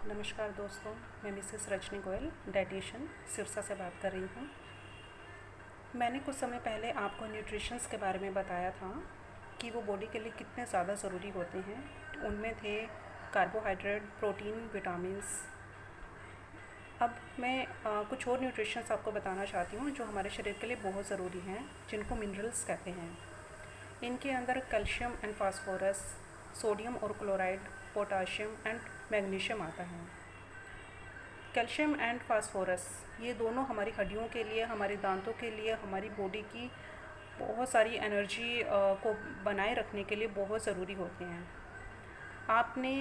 नमस्कार दोस्तों, मैं मिसेस रजनी गोयल डाइटिशियन सिरसा से बात कर रही हूँ। मैंने कुछ समय पहले आपको न्यूट्रिशंस के बारे में बताया था कि वो बॉडी के लिए कितने ज़्यादा ज़रूरी होते हैं। उनमें थे कार्बोहाइड्रेट, प्रोटीन, विटामिन्स। अब मैं कुछ और न्यूट्रिशंस आपको बताना चाहती हूँ जो हमारे शरीर के लिए बहुत ज़रूरी हैं, जिनको मिनरल्स कहते हैं। इनके अंदर कैल्शियम एंड फास्फोरस, सोडियम और क्लोराइड, पोटाशियम एंड मैग्नीशियम आता है। कैल्शियम एंड फास्फोरस ये दोनों हमारी हड्डियों के लिए, हमारे दांतों के लिए, हमारी बॉडी की बहुत सारी एनर्जी को बनाए रखने के लिए बहुत ज़रूरी होते हैं। आपने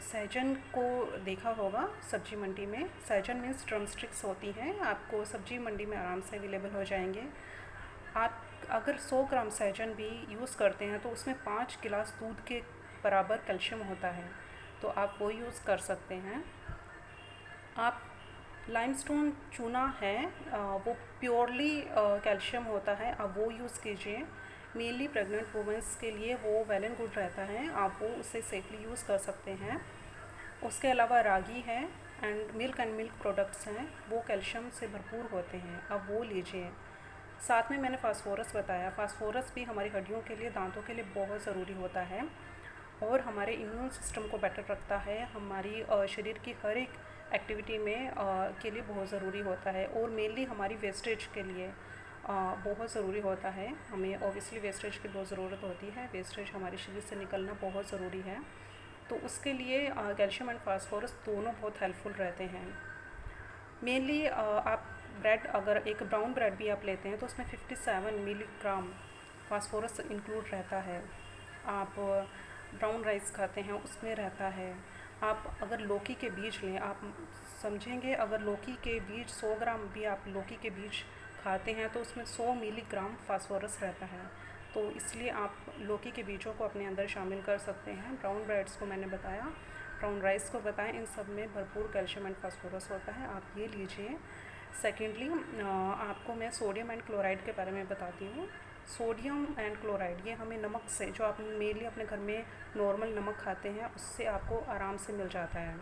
सहजन को देखा होगा सब्जी मंडी में। सहजन मीन्स ड्रम स्टिक्स होती हैं, आपको सब्जी मंडी में आराम से अवेलेबल हो जाएंगे। आप अगर 100 ग्राम सहजन भी यूज़ करते हैं तो उसमें 5 गिलास दूध के बराबर कैल्शियम होता है, तो आप वो यूज़ कर सकते हैं। आप लाइमस्टोन चूना है, वो प्योरली कैल्शियम होता है, आप वो यूज़ कीजिए। मेनली प्रेग्नेंट वुमेंस के लिए वो वेल एंड गुड रहता है, आप वो उसे सेफली यूज़ कर सकते हैं। उसके अलावा रागी है एंड मिल्क प्रोडक्ट्स हैं, वो कैल्शियम से भरपूर होते हैं, आप वो लीजिए। साथ में मैंने फास्फोरस बताया। फास्फोरस भी हमारी हड्डियों के लिए, दांतों के लिए बहुत ज़रूरी होता है और हमारे इम्यून सिस्टम को बेटर रखता है। हमारी शरीर की हर एक एक्टिविटी में के लिए बहुत ज़रूरी होता है और मेनली हमारी वेस्टेज के लिए बहुत ज़रूरी होता है। हमें ऑब्वियसली वेस्टेज की बहुत ज़रूरत होती है, वेस्टेज हमारे शरीर से निकलना बहुत ज़रूरी है, तो उसके लिए कैल्शियम एंड फास्फोरस दोनों बहुत हेल्पफुल रहते हैं। मेनली आप ब्रेड, अगर एक ब्राउन ब्रेड भी आप लेते हैं तो उसमें 57 मिलीग्राम फास्फोरस इंक्लूड रहता है। आप ब्राउन राइस खाते हैं उसमें रहता है। आप अगर लौकी के बीज लें, आप समझेंगे अगर लौकी के बीज 100 ग्राम भी आप लौकी के बीज खाते हैं तो उसमें 100 मिलीग्राम फास्फोरस रहता है, तो इसलिए आप लौकी के बीजों को अपने अंदर शामिल कर सकते हैं। ब्राउन ब्रेड्स को मैंने बताया, ब्राउन राइस को बताया, इन सब में भरपूर कैल्शियम एंड फास्फोरस होता है, आप ये लीजिए। सेकेंडली आपको मैं सोडियम एंड क्लोराइड के बारे में बताती हूँ। सोडियम एंड क्लोराइड ये हमें नमक से, जो आप मेनली अपने घर में नॉर्मल नमक खाते हैं उससे आपको आराम से मिल जाता है,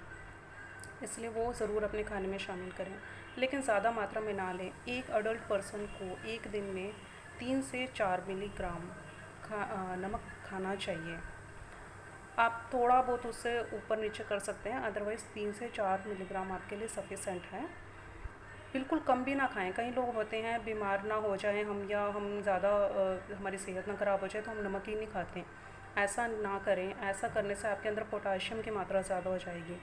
इसलिए वो ज़रूर अपने खाने में शामिल करें, लेकिन ज़्यादा मात्रा में ना लें। एक अडल्ट पर्सन को एक दिन में 3 से 4 मिलीग्राम नमक खाना चाहिए। आप थोड़ा बहुत उससे ऊपर नीचे कर सकते हैं, अदरवाइज़ 3 से 4 मिलीग्राम आपके लिए सफिशेंट है। बिल्कुल कम भी ना खाएं। कई लोग होते हैं बीमार ना हो जाएं हम, या हम ज़्यादा हमारी सेहत ना ख़राब हो जाए तो हम नमक ही नहीं खाते। ऐसा ना करें, ऐसा करने से आपके अंदर पोटाशियम की मात्रा ज़्यादा हो जाएगी।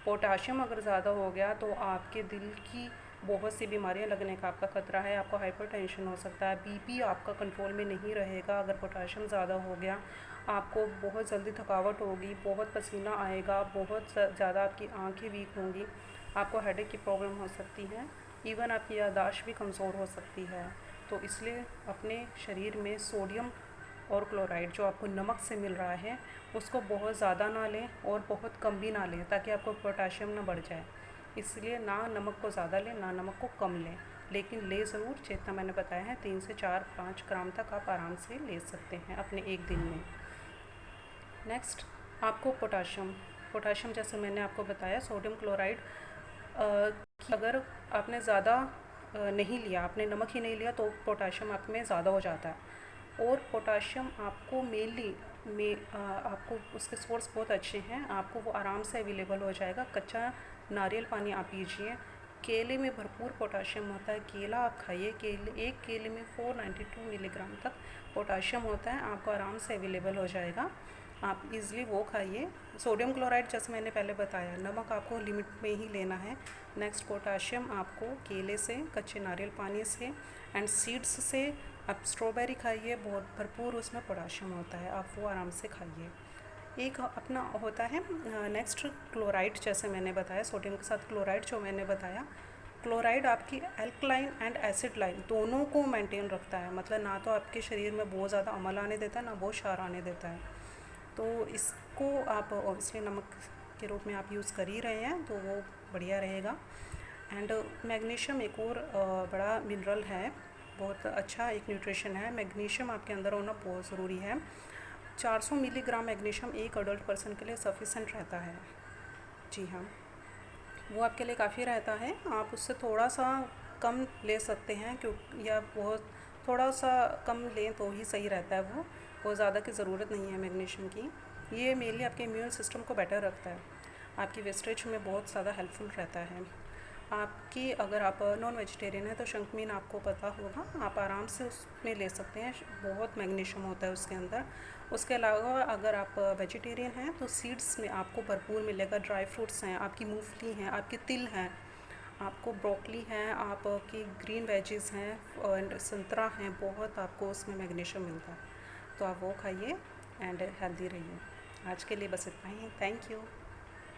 पोटाशियम अगर ज़्यादा हो गया तो आपके दिल की बहुत सी बीमारियां लगने का आपका ख़तरा है, आपको हाइपरटेंशन हो सकता है, बीपी आपका कंट्रोल में नहीं रहेगा। अगर पोटाशियम ज़्यादा हो गया आपको बहुत जल्दी थकावट होगी, बहुत पसीना आएगा, बहुत ज़्यादा आपकी आंखें वीक होंगी, आपको हेडेक की प्रॉब्लम हो सकती है, इवन आपकी याददाश्त भी कमज़ोर हो सकती है। तो इसलिए अपने शरीर में सोडियम और क्लोराइड जो आपको नमक से मिल रहा है उसको बहुत ज़्यादा ना लें और बहुत कम भी ना लें, ताकि आपको पोटाशियम ना बढ़ जाए। इसलिए ना नमक को ज़्यादा लें, ना नमक को कम लें, लेकिन ले ज़रूर जितना मैंने बताया है। 3 से 4-5 ग्राम तक आप आराम से ले सकते हैं अपने एक दिन में। नेक्स्ट आपको पोटाशियम जैसे मैंने आपको बताया, सोडियम क्लोराइड अगर आपने ज़्यादा नहीं लिया, आपने नमक ही नहीं लिया, तो पोटाशियम आप में ज़्यादा हो जाता है। और पोटाशियम आपको मेनली आपको उसके सोर्स बहुत अच्छे हैं, आपको वो आराम से अवेलेबल हो जाएगा। कच्चा नारियल पानी आप पीजिए। केले में भरपूर पोटाशियम होता है, केला आप खाइए। एक केले में 492 मिलीग्राम तक पोटाशियम होता है, आपको आराम से अवेलेबल हो जाएगा, आप इज़िली वो खाइए। सोडियम क्लोराइड जैसे मैंने पहले बताया, नमक आपको लिमिट में ही लेना है। नेक्स्ट पोटाशियम आपको केले से, कच्चे नारियल पानी से एंड सीड्स से। आप स्ट्रॉबेरी खाइए, बहुत भरपूर उसमें पोटाशियम होता है, आप वो आराम से खाइए। एक अपना होता है नेक्स्ट क्लोराइड, जैसे मैंने बताया सोडियम के साथ क्लोराइड जो मैंने बताया। क्लोराइड आपकी एल्कलाइन एंड एसिड लाइन दोनों को मेंटेन रखता है, मतलब ना तो आपके शरीर में बहुत ज़्यादा अम्ल आने देता है, ना बहुत क्षार आने देता है। तो इसको आप ऑब्वियसली नमक के रूप में आप यूज़ कर ही रहे हैं तो वो बढ़िया रहेगा। एंड मैग्नीशियम एक और बड़ा मिनरल है, बहुत अच्छा एक न्यूट्रिशन है। मैग्नीशियम आपके अंदर होना बहुत ज़रूरी है। 400 मिलीग्राम मैग्नीशियम एक अडल्ट पर्सन के लिए सफिशेंट रहता है। जी हाँ, वो आपके लिए काफ़ी रहता है। आप उससे थोड़ा सा कम ले सकते हैं, क्यों या बहुत थोड़ा सा कम लें तो ही सही रहता है वो। बहुत ज़्यादा की ज़रूरत नहीं है मैग्नीशियम की। ये मेनली आपके इम्यून सिस्टम को बेटर रखता है, आपकी वेस्टेज में बहुत ज़्यादा हेल्पफुल रहता है। आपकी अगर आप नॉन वेजिटेरियन हैं तो शंखमीन आपको पता होगा, आप आराम से उसमें ले सकते हैं, बहुत मैग्नीशियम होता है उसके अंदर। उसके अलावा अगर आप वेजिटेरियन हैं तो सीड्स में आपको भरपूर मिलेगा, ड्राई फ्रूट्स हैं, आपकी मूंगफली हैं, आपके तिल हैं, आपको ब्रोकली हैं, आपकी ग्रीन वेजीज हैं और संतरा हैं, बहुत आपको उसमें मैग्नीशियम मिलता है। तो आप वो खाइए एंड हेल्दी रहिए। आज के लिए बस इतना ही। Thank you.